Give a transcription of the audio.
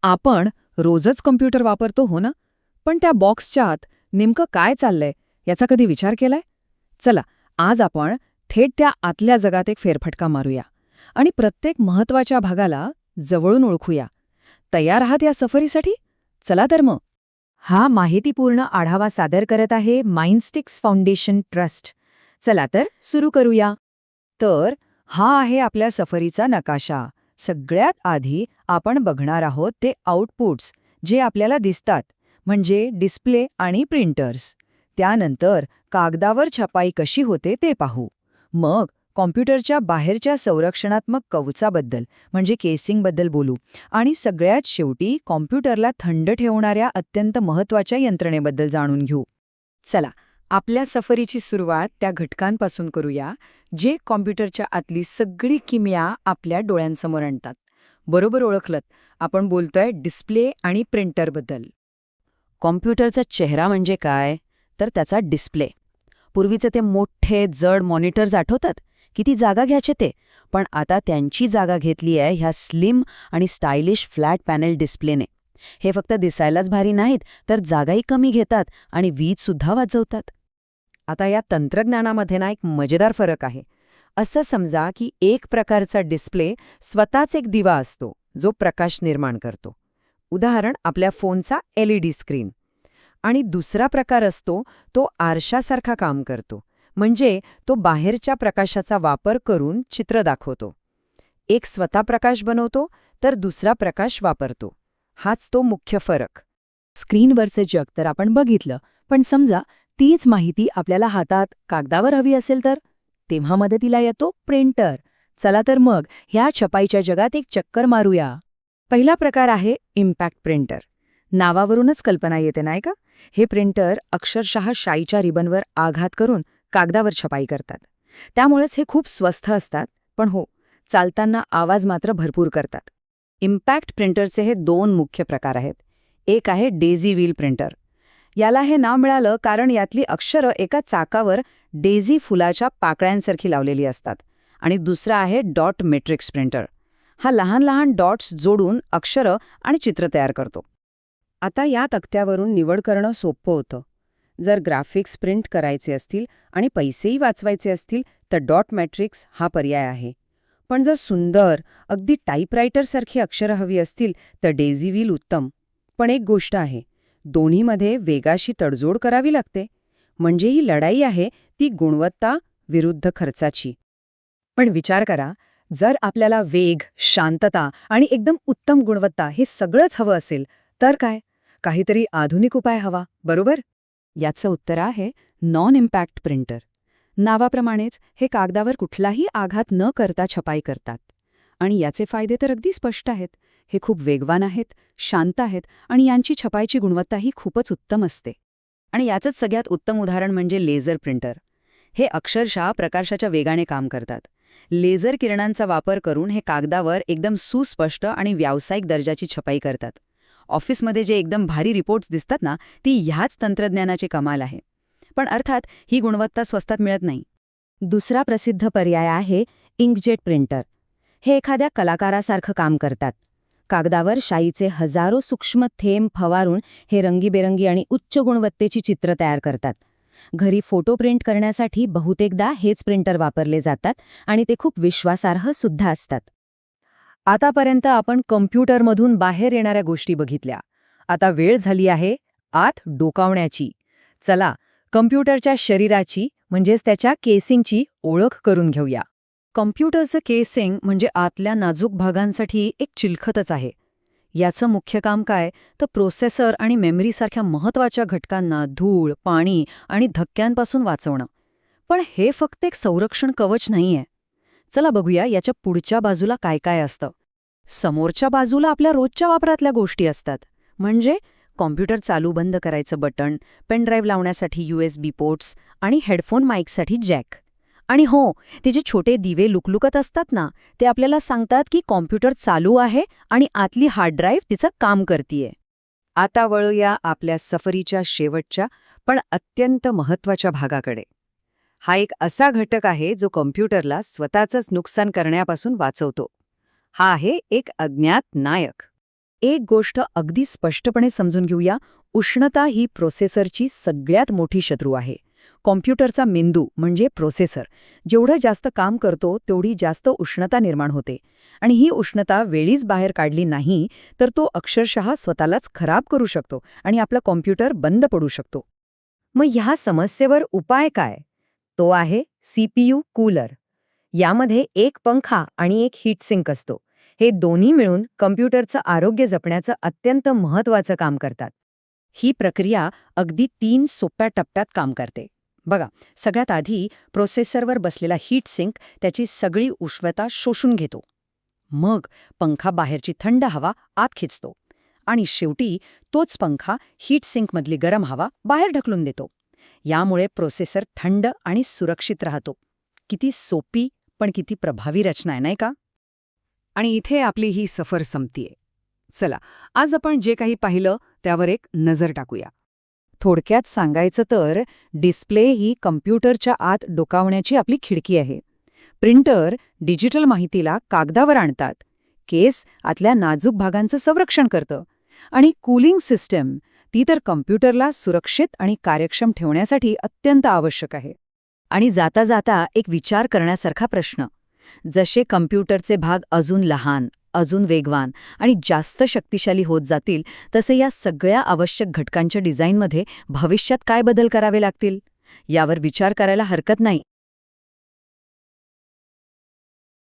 आपण रोजच कॉम्प्युटर वापरतो हो ना, पण त्या बॉक्सच्या आत नेमकं काय चाललंय याचा कधी विचार केलाय? चला, आज आपण थेट त्या आतल्या जगात एक फेरफटका मारूया आणि प्रत्येक महत्वाच्या भागाला जवळून ओळखूया. तयार आहात या सफरीसाठी? चला तर मग. हा माहितीपूर्ण आढावा सादर करत आहे माइंडस्टिक्स फाउंडेशन ट्रस्ट. चला तर सुरू करूया. तर हा आहे आपल्या सफरीचा नकाशा. सगळ्यात आधी आपण बघणार आहोत ते आउटपुट्स जे आपल्याला दिसतात, म्हणजे डिस्प्ले आणि प्रिंटर्स. त्यानंतर कागदावर छपाई कशी होते ते पाहू. मग कॉम्प्युटरच्या बाहेरच्या संरक्षणात्मक कवचाबद्दल म्हणजे केसिंगबद्दल बोलू. आणि सगळ्यात शेवटी कॉम्प्युटरला थंड ठेवणाऱ्या अत्यंत महत्त्वाच्या यंत्रणेबद्दल जाणून घेऊ. चला, आपल्या सफरीची सुरुवात त्या घटकांपासून करूया जे कॉम्प्युटरच्या आतली सगळी किमया आपल्या डोळ्यांसमोर आणतात. बरोबर ओळखलत, आपण बोलतोय डिस्प्ले आणि प्रिंटरबद्दल. कॉम्प्युटरचा चेहरा म्हणजे काय? तर त्याचा डिस्प्ले. पूर्वीचे ते मोठे जड मॉनिटर्स आठवतात? किती जागा घ्यायचे ते? पण आता त्यांची जागा घेतली आहे ह्या स्लिम आणि स्टायलिश फ्लॅट पॅनेल डिस्प्लेने. हे फक्त दिसायलाच भारी नाहीत, तर जागाही कमी घेतात आणि वीजसुद्धा वाचवतात. आता या तंत्रज्ञानामध्ये ना एक मजेदार फरक आहे. असं समजा की एक प्रकारचा डिस्प्ले स्वतःच एक दिवा असतो जो प्रकाश निर्माण करतो. उदाहरण आपल्या फोनचा LED स्क्रीन. आणि दुसरा प्रकार असतो तो आरशासारखा काम करतो, म्हणजे तो बाहेरच्या प्रकाशाचा वापर करून चित्र दाखवतो. एक स्वतः प्रकाश बनवतो तर दुसरा प्रकाश वापरतो. हाच तो मुख्य फरक. स्क्रीनवरचं जग तर आपण बघितलं, पण समजा तीच माहिती आपल्याला हातात कागदावर हवी असेल तर तेव्हा मदतीला येतो प्रिंटर. चला तर मग ह्या छपाईच्या जगात एक चक्कर मारूया. पहिला प्रकार आहे इम्पॅक्ट प्रिंटर. नावावरूनच कल्पना येते नाही का? हे प्रिंटर अक्षरशः शाईच्या रिबनवर आघात करून कागदावर छपाई करतात. त्यामुळेच हे खूप स्वस्त असतात, पण हो, चालताना आवाज मात्र भरपूर करतात. इम्पॅक्ट प्रिंटरचे हे दोन मुख्य प्रकार आहेत. एक आहे डेझी व्हील प्रिंटर. याला हे नाव मिळालं कारण यातली अक्षरं एका चाकावर डेझी फुलाच्या पाकळ्यांसारखी लावलेली असतात. आणि दुसरा आहे डॉट मॅट्रिक्स प्रिंटर. हा लहान लहान डॉट्स जोडून अक्षरं आणि चित्र तयार करतो. आता या तक्त्यावरून निवड करणं सोपं होतं. जर ग्राफिक्स प्रिंट करायचे असतील आणि पैसेही वाचवायचे असतील तर डॉट मॅट्रिक्स हा पर्याय आहे. पण जर सुंदर, अगदी टाईपरायटरसारखी अक्षरं हवी असतील तर डेझी व्हील उत्तम. पण एक गोष्ट आहे, दोन्हीमध्ये वेगाशी तडजोड करावी लागते. म्हणजे ही लढाई आहे ती गुणवत्ता विरुद्ध खर्चाची. पण विचार करा, जर आपल्याला वेग, शांतता आणि एकदम उत्तम गुणवत्ता हे सगळंच हवं असेल तर काय? काहीतरी आधुनिक उपाय हवा, बरोबर? याचं उत्तर आहे नॉन इम्पॅक्ट प्रिंटर. नावाप्रमाणेच हे कागदावर कुठलाही आघात न करता छपाई करतात. आणि याचे फायदे तर अगदी स्पष्ट आहेत. हे खूप वेगवान आहेत, शांत आहेत आणि यांची छपाईची गुणवत्ताही खूपच उत्तम असते. आणि याचंच सगळ्यात उत्तम उदाहरण म्हणजे लेझर प्रिंटर. हे अक्षरशः प्रकाशाच्या वेगाने काम करतात. लेझर किरणांचा वापर करून हे कागदावर एकदम सुस्पष्ट आणि व्यावसायिक दर्जाची छपाई करतात. ऑफिसमध्ये जे एकदम भारी रिपोर्ट्स दिसतात ना, ती ह्याच तंत्रज्ञानाची कमाल आहे. पण अर्थात ही गुणवत्ता स्वस्तात मिळत नाही. दुसरा प्रसिद्ध पर्याय आहे इंकजेट प्रिंटर. हे एखाद्या कलाकारासारखं काम करतात. कागदावर शाईचे हजारो सूक्ष्म थेंब फवारून हे रंगीबेरंगी आणि उच्च गुणवत्तेची चित्र तयार करतात. घरी फोटो प्रिंट करण्यासाठी बहुतेकदा हेच प्रिंटर वापरले जातात आणि ते खूप विश्वासार्ह सुद्धा असतात. आतापर्यंत आपण कॉम्प्युटरमधून बाहेर येणाऱ्या गोष्टी बघितल्या. आता वेळ झाली आहे आत डोकावण्याची. चला, कॉम्प्युटरच्या शरीराची म्हणजेच त्याच्या केसिंगची ओळख करून घेऊया. कॉम्प्युटरचं केसिंग म्हणजे आतल्या नाजूक भागांसाठी एक चिलखतच आहे. याचं मुख्य काम काय तर प्रोसेसर आणि मेमरीसारख्या महत्त्वाच्या घटकांना धूळ, पाणी आणि धक्क्यांपासून वाचवणं. पण हे फक्त एक संरक्षण कवच नाहीये. चला बघूया याच्या पुढच्या बाजूला काय काय असतं. समोरच्या बाजूला आपल्या रोजच्या वापरातल्या गोष्टी असतात. म्हणजे कॉम्प्युटर चालू बंद करायचं बटण, पेनड्राईव्ह लावण्यासाठी USB पोर्ट्स आणि हेडफोन माईकसाठी जॅक. आणि हो, ते जे छोटे दिवे लुकलुकत असतात ना, ते आपल्याला सांगतात की कॉम्प्युटर चालू आहे आणि आतली हार्ड ड्राईव्ह तिचं काम करतीये. आता वळूया आपल्या सफरीच्या शेवटच्या पण अत्यंत महत्त्वाच्या भागाकडे. हा एक असा घटक आहे जो कॉम्प्युटरला स्वतःचंच नुकसान करण्यापासून वाचवतो. हा आहे एक अज्ञात नायक. एक गोष्ट अगदी स्पष्टपणे समजून घेऊया, उष्णता ही प्रोसेसरची सगळ्यात मोठी शत्रू आहे. कॉम्प्युटरचा मेंदू म्हणजे प्रोसेसर जेवढं जास्त काम करतो तेवढी जास्त उष्णता निर्माण होते आणि ही उष्णता वेळीच बाहेर काढली नाही तर तो अक्षरशः स्वतःलाच खराब करू शकतो आणि आपला कॉम्प्युटर बंद पडू शकतो. मग ह्या समस्येवर उपाय काय? तो आहे CPU कूलर. यामध्ये एक पंखा आणि एक हीटसिंक असतो. हे दोन्ही मिळून कम्प्युटरचं आरोग्य जपण्याचं अत्यंत महत्त्वाचं काम करतात. ही प्रक्रिया अगदी 3 सोप्या टप्प्यात काम करते. बघा, सगळ्यात आधी प्रोसेसरवर बसलेला हीटसिंक त्याची सगळी उष्णता शोषून घेतो. मग पंखा बाहेरची थंड हवा आत खेचतो आणि शेवटी तोच पंखा हीटसिंकमधली गरम हवा बाहेर ढकलून देतो. यामुळे प्रोसेसर थंड आणि सुरक्षित राहतो. किती सोपी पण किती प्रभावी रचना आहे, नाही का? आणि इथे आपली ही सफर संपतीये. चला, आज आपण जे काही पाहिलं त्यावर एक नजर टाकूया. थोडक्यात सांगायचं तर डिस्प्ले ही कम्प्युटरच्या आत डोकावण्याची आपली खिडकी आहे. प्रिंटर डिजिटल माहितीला कागदावर आणतात. केस आतल्या नाजूक भागांचं संरक्षण करतं. आणि कूलिंग सिस्टम ती तर कम्प्युटरला सुरक्षित आणि कार्यक्षम ठेवण्यासाठी अत्यंत आवश्यक आहे. आणि जाता जाता एक विचार करण्यासारखा प्रश्न. जसे कम्प्युटरचे भाग अजून लहान, अजून वेगवान आणि जास्त शक्तिशाली होत जातील तसे या सगळ्या आवश्यक घटकांच्या डिझाईनमध्ये भविष्यात काय बदल करावे लागतील यावर विचार करायला हरकत नाही.